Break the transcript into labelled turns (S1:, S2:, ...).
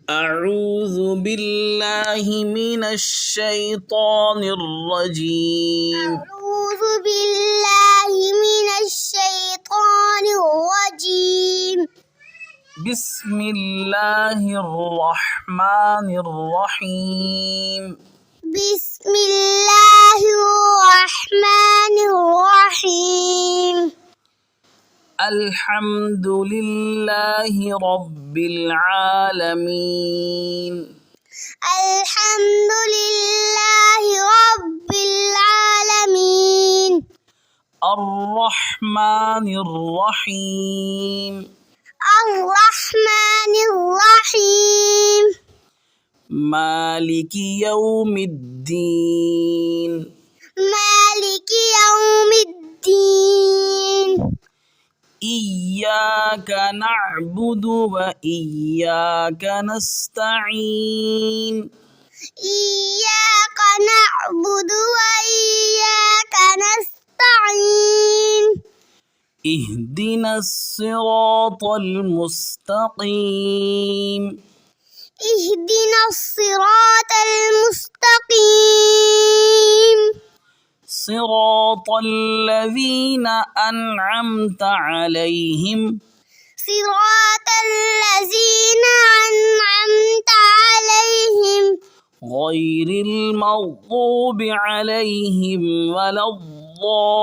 S1: أعوذ بالله من الشيطان الرجيم.
S2: أعوذ بالله من الشيطان الرجيم.
S1: بسم الله الرحمن الرحيم.
S2: بسم الله الرحمن الرحيم.
S1: الحمد لله رب العالمين.
S2: الحمد لله رب العالمين.
S1: الرحمن الرحيم.
S2: الرحمن الرحيم.
S1: مالك يوم الدين.
S2: مالك يوم الدين.
S1: إياك نعبد وإياك نستعين.
S2: إياك نعبد وإياك نستعين.
S1: اهدنا الصراط المستقيم.
S2: اهدنا الصراط المستقيم.
S1: صراط الذين أنعمت عليهم.
S2: صراط الذين أنعمت عليهم.
S1: غير المغضوب عليهم ولا الضالين.